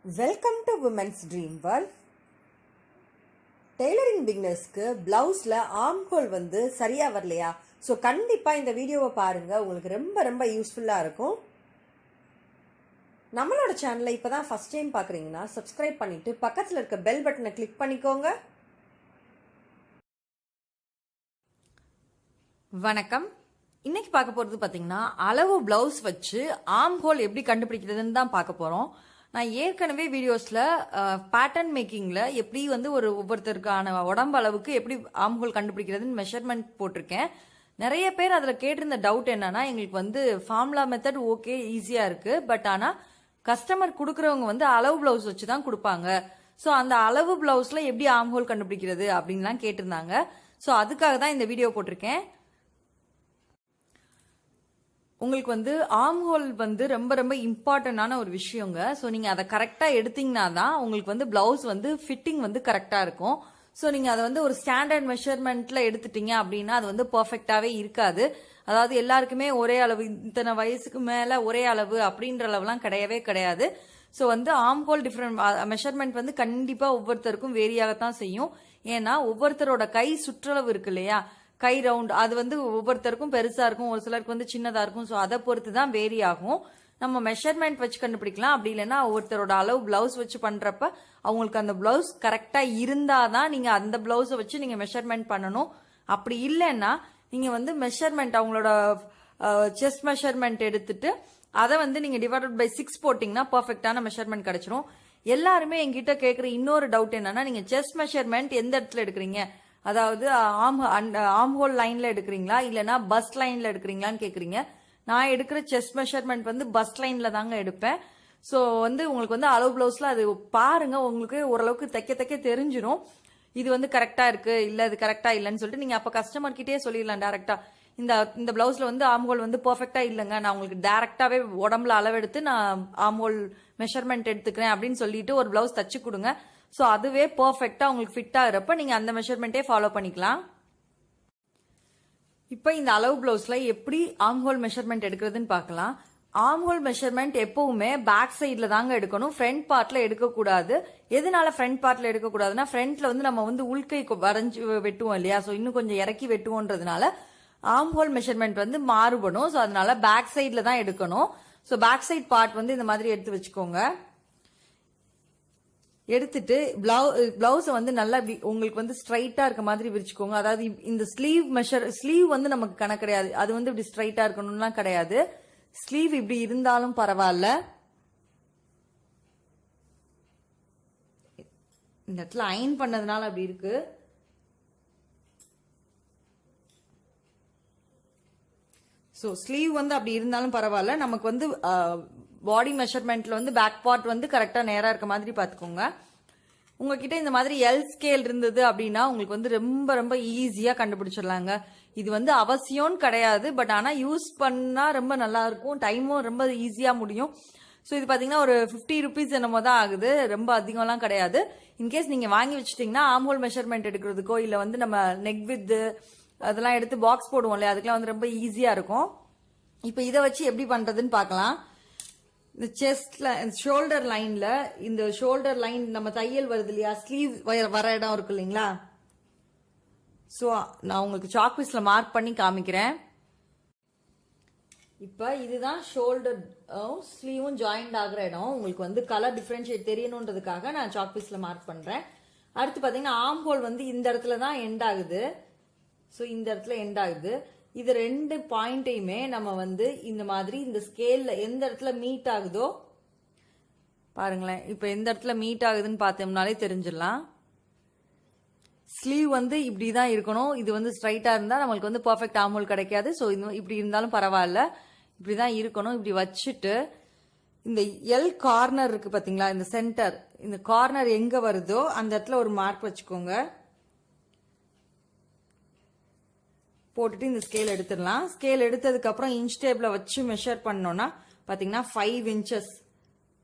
Welcome to women's dream world. Tailoring பிகினர்ஸ்க்கு பிளவுஸில் arm hole வந்து சரியாக வரலையா? ஸோ கண்டிப்பாக இந்த வீடியோவை பாருங்கள், உங்களுக்கு ரொம்ப ரொம்ப யூஸ்ஃபுல்லாக இருக்கும். நம்மளோட சேனலை இப்போ தான் ஃபஸ்ட் டைம் பார்க்குறீங்கன்னா சப்ஸ்கிரைப் பண்ணிவிட்டு பக்கத்தில் இருக்க பெல் பட்டனை கிளிக் பண்ணிக்கோங்க. வணக்கம். இன்னைக்கு பார்க்க போகிறது பார்த்தீங்கன்னா அளவு பிளவுஸ் வச்சு ஆர்ம் ஹோல் எப்படி கண்டுபிடிக்கிறதுன்னு தான் பார்க்க போகிறோம். நான் ஏற்கனவே வீடியோஸில் பேட்டர்ன் மேக்கிங்கில் எப்படி வந்து ஒவ்வொருத்தருக்கான உடம்பு அளவுக்கு எப்படி ஆர்ம் ஹோல் கண்டுபிடிக்கிறதுன்னு மெஷர்மெண்ட் போட்டிருக்கேன். நிறைய பேர் அதில் கேட்டிருந்த டவுட் என்னன்னா, எங்களுக்கு வந்து ஃபார்முலா மெத்தட் ஓகே ஈஸியாக இருக்குது, பட் ஆனால் கஸ்டமர் கொடுக்குறவங்க வந்து அளவு பிளவுஸ் வச்சு தான் கொடுப்பாங்க. ஸோ அந்த அளவு பிளவுஸில் எப்படி ஆர்ம் ஹோல் கண்டுபிடிக்கிறது அப்படின்லாம் கேட்டிருந்தாங்க. ஸோ அதுக்காக தான் இந்த வீடியோ போட்டிருக்கேன். உங்களுக்கு வந்து ஆர்ம் ஹோல் வந்து ரொம்ப ரொம்ப இம்பார்ட்டன்டான ஒரு விஷயங்க. ஸோ நீங்கள் அதை கரெக்டாக எடுத்தீங்கன்னா தான் உங்களுக்கு வந்து பிளவுஸ் வந்து ஃபிட்டிங் வந்து கரெக்டாக இருக்கும். ஸோ நீங்கள் அதை வந்து ஒரு ஸ்டாண்டர்ட் மெஷர்மெண்ட்டில் எடுத்துட்டீங்க அப்படின்னா அது வந்து பர்ஃபெக்டாகவே இருக்காது. அதாவது எல்லாருக்குமே ஒரே அளவு, இத்தனை வயசுக்கு மேலே ஒரே அளவு அப்படின்ற அளவுலாம் கிடையவே கிடையாது. ஸோ வந்து ஆர்ம் ஹோல் டிஃப்ரெண்ட் மெஷர்மெண்ட் வந்து கண்டிப்பாக ஒவ்வொருத்தருக்கும் வேரியாகத்தான் செய்யும். ஏன்னா ஒவ்வொருத்தரோட கை சுற்றளவு இருக்கு இல்லையா, கை ரவுண்ட், அது வந்து ஒவ்வொருத்தருக்கும் பெருசா இருக்கும், ஒரு சிலருக்கு வந்து சின்னதா இருக்கும். ஸோ அதை பொறுத்து தான் வேரி ஆகும். நம்ம மெஷர்மெண்ட் வச்சு கண்டுபிடிக்கலாம். அப்படி இல்லைன்னா ஒவ்வொருத்தரோட அளவு பிளவுஸ் வச்சு பண்றப்ப அவங்களுக்கு அந்த பிளவுஸ் கரெக்டா இருந்தாதான் நீங்க அந்த பிளவுஸை வச்சு நீங்க மெஷர்மெண்ட் பண்ணணும். அப்படி இல்லைன்னா நீங்க வந்து மெஷர்மெண்ட் அவங்களோட செஸ்ட் மெஷர்மெண்ட் எடுத்துட்டு அதை வந்து நீங்க டிவைடட் பை 6 போட்டீங்கன்னா பர்ஃபெக்டான மெஷர்மெண்ட் கிடைச்சிரும். எல்லாருமே என்கிட்ட கேட்குற இன்னொரு டவுட் என்னன்னா, நீங்க செஸ்ட் மெஷர்மெண்ட் எந்த இடத்துல எடுக்கிறீங்க, அதாவது ஆர்ம் ஹோல் லைன்ல எடுக்கிறீங்களா இல்லைன்னா பஸ்ட் லைன்ல எடுக்கிறீங்களான்னு கேட்குறீங்க. நான் எடுக்கிற செஸ்ட் மெஷர்மெண்ட் வந்து பஸ்ட் லைன்ல தாங்க எடுப்பேன். ஸோ வந்து உங்களுக்கு வந்து அளவு பிளவுஸ்ல அது பாருங்க, உங்களுக்கு ஓரளவுக்கு தைக்க தெரிஞ்சிடும். இது வந்து கரெக்டா இருக்கு இல்ல இது கரெக்டா இல்லைன்னு சொல்லிட்டு நீங்க அப்ப கஸ்டமர் கிட்டே சொல்லிடலாம் டேரக்டா, இந்த பிளவுஸ்ல வந்து ஆர்ம் ஹோல் வந்து பெர்ஃபெக்டா இல்லைங்க, நான் உங்களுக்கு டேரக்டாவே உடம்புல அளவெடுத்து நான் ஆர்ம் ஹோல் மெஷர்மெண்ட் எடுத்துக்கிறேன் அப்படின்னு சொல்லிட்டு ஒரு பிளவுஸ் தச்சு கொடுங்க. ஸோ அதுவே பர்ஃபெக்டா உங்களுக்கு ஃபிட் ஆகிறப்ப நீங்க அந்த மெஷர்மெண்ட்டே ஃபாலோ பண்ணிக்கலாம். இப்போ இந்த அளவு பிளவுஸ்ல எப்படி ஆர்ம் ஹோல் மெஷர்மெண்ட் எடுக்கிறதுன்னு பார்க்கலாம். ஆர்ம் ஹோல் மெஷர்மெண்ட் எப்பவுமே பேக் சைட்ல தாங்க எடுக்கணும், ஃப்ரண்ட் பார்ட்ல எடுக்கக்கூடாது. எதனால ஃப்ரண்ட் பார்ட்ல எடுக்கக்கூடாதுன்னா, ஃப்ரண்ட்ல வந்து நம்ம வந்து உள்கை வரைஞ்சு வெட்டுவோம் இல்லையா, ஸோ இன்னும் கொஞ்சம் இறக்கி வெட்டுவோன்றதுனால ஆர்ம் ஹோல் மெஷர்மெண்ட் வந்து மாறுபடும். ஸோ அதனால பேக் சைட்ல தான் எடுக்கணும். ஸோ பேக் சைட் பார்ட் வந்து இந்த மாதிரி எடுத்து வச்சுக்கோங்க. எடுத்துட்டு பிளவுஸை வந்து நல்லா உங்களுக்கு வந்து ஸ்ட்ரைட்டா இருக்க மாதிரி விரிச்சுக்கோங்க. அதாவது இந்த ஸ்லீவ் வந்து நமக்கு கணக்கு கிடையாது, அது வந்து இப்படி ஸ்ட்ரைட்டா இருக்கணும்லாம் கிடையாது. ஸ்லீவ் இப்படி இருந்தாலும் பரவாயில்ல. இந்த இடத்துல அயன் பண்ணதுனால அப்படி இருக்கு. ஸோ ஸ்லீவ் வந்து அப்படி இருந்தாலும் பரவாயில்ல. நமக்கு வந்து பாடி மெஷர்மெண்ட்ல வந்து பேக் பார்ட் வந்து கரெக்டா நேரா இருக்க மாதிரி பாத்துக்கோங்க. உங்ககிட்ட இந்த மாதிரி எல் ஸ்கேல் இருந்தது அப்படின்னா உங்களுக்கு வந்து ரொம்ப ரொம்ப ஈஸியா கண்டுபிடிச்சிடலாங்க. இது வந்து அவசியம்னு கிடையாது, பட் ஆனா யூஸ் பண்ணா ரொம்ப நல்லா இருக்கும், டைமும் ரொம்ப ஈஸியா முடியும். ஸோ இது பாத்தீங்கன்னா ஒரு 50 ருபீஸ் என்னமோ தான் ஆகுது, ரொம்ப அதிகம்லாம் கிடையாது. இன்கேஸ் நீங்க வாங்கி வச்சுட்டீங்கன்னா ஆர்ம் ஹோல் மெஷர்மெண்ட் எடுக்கிறதுக்கோ இல்ல வந்து நம்ம நெக் வித் அதெல்லாம் எடுத்து பாக்ஸ் போடுவோம் இல்லையா, அதுக்கெல்லாம் வந்து ரொம்ப ஈஸியா இருக்கும். இப்போ இதை வச்சு எப்படி பண்றதுன்னு பார்க்கலாம். இந்த செஸ்ட்ல ஷோல்டர் லைன்ல, இந்த ஷோல்டர் லைன் நம்ம தையல் வருது இல்லையா, ஸ்லீவ் வர இடம் இருக்கு இல்லைங்களா, ஸோ நான் உங்களுக்கு சாக் பீஸ்ல மார்க் பண்ணி காமிக்கிறேன். இப்ப இதுதான் ஷோல்டர் ஸ்லீவும் ஜாயிண்ட் ஆகுற இடம். உங்களுக்கு வந்து கலர் டிஃபரன்ஷியேட் தெரியணுன்றதுக்காக நான் சாக் பீஸ்ல மார்க் பண்றேன். அடுத்து பாத்தீங்கன்னா ஆர்ம் ஹோல் வந்து இந்த இடத்துல தான் எண்ட் ஆகுது. ஸோ இந்த இடத்துல எண்ட் ஆகுது. இது 2 பாயிண்டையுமே நம்ம வந்து இந்த மாதிரி இந்த ஸ்கேல்ல எந்த இடத்துல மீட் ஆகுதோ பாருங்களேன். இப்ப எந்த இடத்துல மீட் ஆகுதுன்னு பார்த்தோம்னாலே தெரிஞ்சிடலாம். ஸ்லீவ் வந்து இப்படிதான் இருக்கணும். இது வந்து ஸ்ட்ரைட்டா இருந்தா நம்மளுக்கு வந்து பெர்ஃபெக்ட் ஆர்ம் ஹோல் கிடைக்காது. ஸோ இப்படி இருந்தாலும் பரவாயில்ல, இப்படிதான் இருக்கணும். இப்படி வச்சுட்டு இந்த எல் கார்னர் இருக்கு பாத்தீங்களா, இந்த சென்டர், இந்த கார்னர் எங்க வருதோ அந்த இடத்துல ஒரு மார்க் வச்சுக்கோங்க. போட்டுட்டு இந்த ஸ்கேல் எடுத்துடலாம். ஸ்கேல் எடுத்ததுக்கு அப்புறம் இன்ச் டேப்ல வச்சு மெஷர் பண்ணோம்னா பாத்தீங்கன்னா 5 இன்ச்சஸ்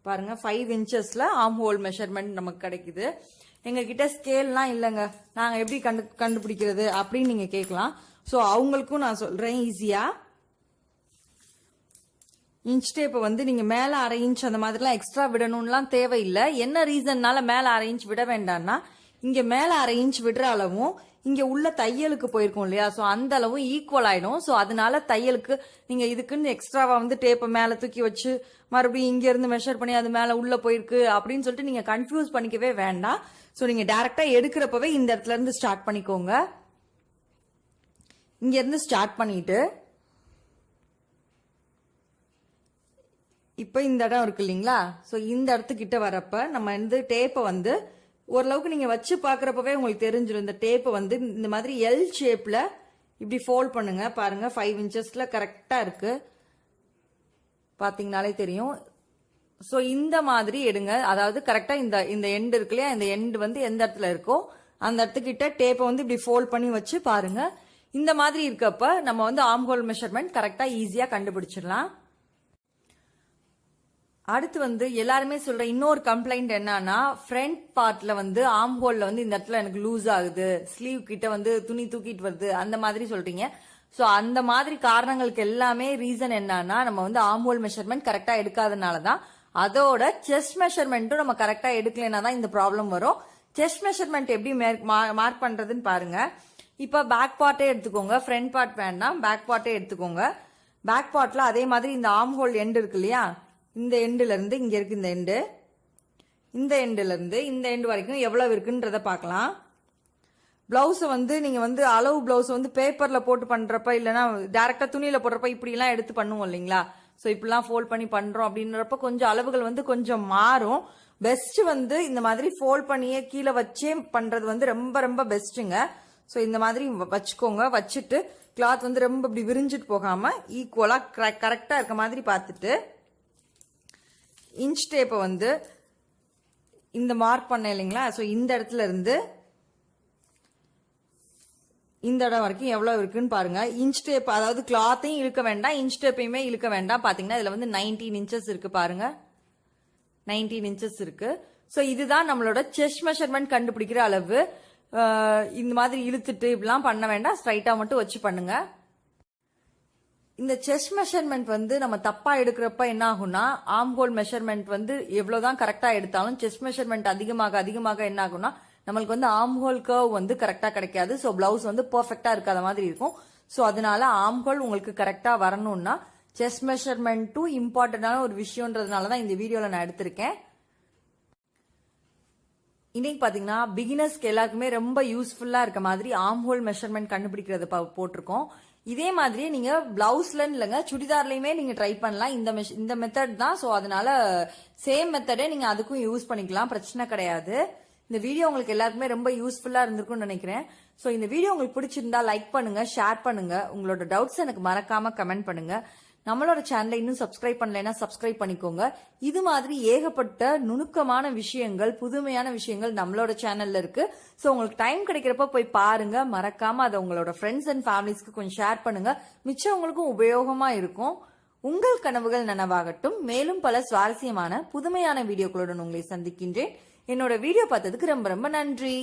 பாருங்க, 5 இன்ச்சஸ்ல ஆர்ம் ஹோல் மெஷர்மெண்ட் நமக்கு கிடைக்குது. எங்க கிட்ட ஸ்கேல்லாம் இல்லைங்க, நாங்க எப்படி கண்டுபிடிக்கிறது அப்படின்னு நீங்க கேட்கலாம். ஸோ அவங்களுக்கும் நான் சொல்றேன் ஈஸியா. இன்ச் டேப்பை வந்து நீங்க மேல 1/2 இன்ச் அந்த மாதிரிலாம் எக்ஸ்ட்ரா விடணும்லாம் தேவையில்லை. என்ன ரீசன்னால மேல 1/2 இன்ச் விட வேண்டாம்னா, இங்க மேல 1/2 இன்ச் விடுற அளவும் இங்க உள்ள தையலுக்கு போயிருக்கும் இல்லையா, சோ அந்த அளவும் ஈக்குவல் ஆயிடும். சோ அதனால தையலுக்கு நீங்க இதுக்குன்னு எக்ஸ்ட்ராவா வந்து டேப்பை மேல தூக்கி வச்சு மறுபடியும் இங்க இருந்து மெஷர் பண்ணி அது மேல உள்ள போயிருக்கு அப்படின்னு சொல்லிட்டு நீங்க கன்ஃபியூஸ் பண்ணிக்கவே வேண்டாம். சோ நீங்க டைரக்டா எடுக்கிறப்பவே இந்த இடத்துல இருந்து ஸ்டார்ட் பண்ணிக்கோங்க. இங்க இருந்து ஸ்டார்ட் பண்ணிட்டு இப்ப இந்த இடம் இருக்கு இல்லைங்களா, சோ இந்த இடத்துக்கிட்ட வரப்ப நம்ம வந்து டேப்பை வந்து ஓரளவுக்கு நீங்க வச்சு பாக்குறப்பவே உங்களுக்கு தெரிஞ்சிடும். இந்த டேப்பை வந்து இந்த மாதிரி எல் ஷேப்ல இப்படி ஃபோல்ட் பண்ணுங்க. பாருங்க 5 இன்ச்சஸ்ல கரெக்டா இருக்கு, பாத்தீங்கனாலே தெரியும். சோ இந்த மாதிரி எடுங்க. அதாவது கரெக்டா இந்த எண்ட் இருக்கு இல்லையா, இந்த எண்ட் வந்து எந்த இடத்துல இருக்கோ அந்த இடத்துக்கிட்ட டேப்பை வந்து இப்படி ஃபோல்ட் பண்ணி வச்சு பாருங்க. இந்த மாதிரி இருக்கப்ப நம்ம வந்து ஆர்ம் ஹோல் மெஷர்மெண்ட் கரெக்டா ஈஸியா கண்டுபிடிச்சிடலாம். அடுத்து வந்து எல்லாருமே சொல்ற இன்னொரு கம்ப்ளைண்ட் என்னன்னா, ஃப்ரண்ட் பார்ட்ல வந்து ஆர்ம் ஹோல்ல வந்து இந்த இடத்துல எனக்கு லூஸ் ஆகுது, ஸ்லீவ் கிட்ட வந்து துணி தூக்கிட்டு வருது, அந்த மாதிரி சொல்றீங்க. சோ அந்த மாதிரி காரணங்களுக்கு எல்லாமே ரீசன் என்னன்னா, நம்ம வந்து ஆர்ம் ஹோல் மெஷர்மெண்ட் கரெக்டா எடுக்காதனாலதான். அதோட செஸ்ட் மெஷர்மெண்ட்டும் நம்ம கரெக்டா எடுக்கலைன்னா தான் இந்த ப்ராப்ளம் வரும். செஸ்ட் மெஷர்மெண்ட் எப்படி மார்க் பண்றதுன்னு பாருங்க. இப்ப பேக் பார்ட்டே எடுத்துக்கோங்க, ஃப்ரண்ட் பார்ட் வேண்டாம், பேக் பார்ட்டே எடுத்துக்கோங்க. பேக் பார்ட்ல அதே மாதிரி இந்த ஆர்ம் ஹோல் எண்ட் இருக்கு இல்லையா, இந்த எண்டுல இருந்து இங்க இருக்கு இந்த எண்டு, இந்த எண்டுல இருந்து இந்த எண்டு வரைக்கும் எவ்வளவு இருக்குன்றத பார்க்கலாம். பிளவுஸ் வந்து நீங்க வந்து அளவு பிளவுஸ் வந்து பேப்பர்ல போட்டு பண்றப்ப இல்லைன்னா டைரக்டா துணியில போடுறப்ப இப்படி எல்லாம் எடுத்து பண்ணுவோம் இல்லைங்களா, சோ இப்படிலாம் ஃபோல்ட் பண்ணி பண்றோம் அப்படின்றப்ப கொஞ்சம் அளவுகள் வந்து கொஞ்சம் மாறும். பெஸ்ட் வந்து இந்த மாதிரி ஃபோல்ட் பண்ணியே கீழே வச்சே பண்றது வந்து ரொம்ப ரொம்ப பெஸ்ட்டுங்க. சோ இந்த மாதிரி வச்சுக்கோங்க. வச்சுட்டு கிளாத் வந்து ரொம்ப இப்படி விரிஞ்சிட்டு போகாம ஈக்குவலா கரெக்டா இருக்க மாதிரி பார்த்துட்டு இன்ச் டேப்பை வந்து இந்த மார்க் பண்ண இல்லைங்களா, சோ இந்த இடத்துல இருந்து இந்த இடம் வரைக்கும் எவ்வளவு இருக்குன்னு பாருங்க. இன்ச் டேப் அதாவது கிளாத்தையும் இழுக்க வேண்டாம், இன்ச் டேப்பையுமே இழுக்க வேண்டாம். பாத்தீங்கன்னா இதுல வந்து 19 இன்ச்சஸ் இருக்கு பாருங்க, 19 இன்ச்சஸ் இருக்கு. சோ இதுதான் நம்மளோட செஸ்ட் மெஷர்மெண்ட் கண்டுபிடிக்கிற அளவு. இந்த மாதிரி இழுத்துட்டு இப்படிலாம் பண்ண வேண்டாம், ஸ்ட்ரைட்டா மட்டும் வச்சு பண்ணுங்க. இந்த செஸ்ட் மெஷர்மெண்ட் வந்து நம்ம தப்பா எடுக்கிறப்ப என்ன ஆகும்னா, ஆர்ம் ஹோல் மெஷர்மெண்ட் வந்து எவ்வளவுதான் கரெக்டா எடுத்தாலும் செஸ்ட் மெஷர்மெண்ட் அதிகமாக அதிகமாக என்ன ஆகும்னா நம்மளுக்கு வந்து ஆர்ம் ஹோல் கர்வ் வந்து கரெக்டா கிடைக்காது. சோ பிளவுஸ் வந்து பெர்ஃபெக்டா இருக்காத மாதிரி இருக்கும். சோ அதனால ஆர்ம் ஹோல் உங்களுக்கு கரெக்டா வரணும்னா செஸ்ட் மெஷர்மெண்ட்டும் இம்பார்ட்டன்டான ஒரு விஷயம்ன்றதுனாலதான் இந்த வீடியோல நான் எடுத்திருக்கேன். இன்னைக்கு பாத்தீங்கன்னா பிகினர்ஸ்க்கு எல்லாருக்குமே ரொம்ப யூஸ்ஃபுல்லா இருக்க மாதிரி ஆர்ம் ஹோல் மெஷர்மெண்ட் கண்டுபிடிக்கிறது போட்டிருக்கோம். இதே மாதிரி நீங்க பிளவுஸ்ல இல்லைங்க சுடிதார்லயுமே நீங்க ட்ரை பண்ணலாம். இந்த மெத்தட் தான். சோ அதனால சேம் மெத்தடே நீங்க அதுக்கும் யூஸ் பண்ணிக்கலாம், பிரச்சனை கிடையாது. இந்த வீடியோ உங்களுக்கு எல்லாருக்குமே ரொம்ப யூஸ்ஃபுல்லா இருந்திருக்கும்னு நினைக்கிறேன். சோ இந்த வீடியோ உங்களுக்கு பிடிச்சிருந்தா லைக் பண்ணுங்க, ஷேர் பண்ணுங்க, உங்களோட டவுட்ஸ் எனக்கு மறக்காம கமெண்ட் பண்ணுங்க. நம்மளோட சேனலை இன்னும் சப்ஸ்கிரைப் பண்ணலைன்னா சப்ஸ்கிரைப் பண்ணிக்கோங்க. இது மாதிரி ஏகப்பட்ட நுணுக்கமான விஷயங்கள், புதுமையான விஷயங்கள் நம்மளோட சேனல்ல இருக்கு. சோ உங்களுக்கு டைம் கிடைக்கிறப்ப போய் பாருங்க. மறக்காம அதை உங்களோட ஃப்ரெண்ட்ஸ் அண்ட் ஃபேமிலிஸ்க்கு கொஞ்சம் ஷேர் பண்ணுங்க, மிச்சம் உங்களுக்கும் உபயோகமா இருக்கும். உங்கள் கனவுகள் நனவாகட்டும். மேலும் பல சுவாரஸ்யமான புதுமையான வீடியோக்களுடன் உங்களை சந்திக்கின்றேன். என்னோட வீடியோ பார்த்ததுக்கு ரொம்ப ரொம்ப நன்றி.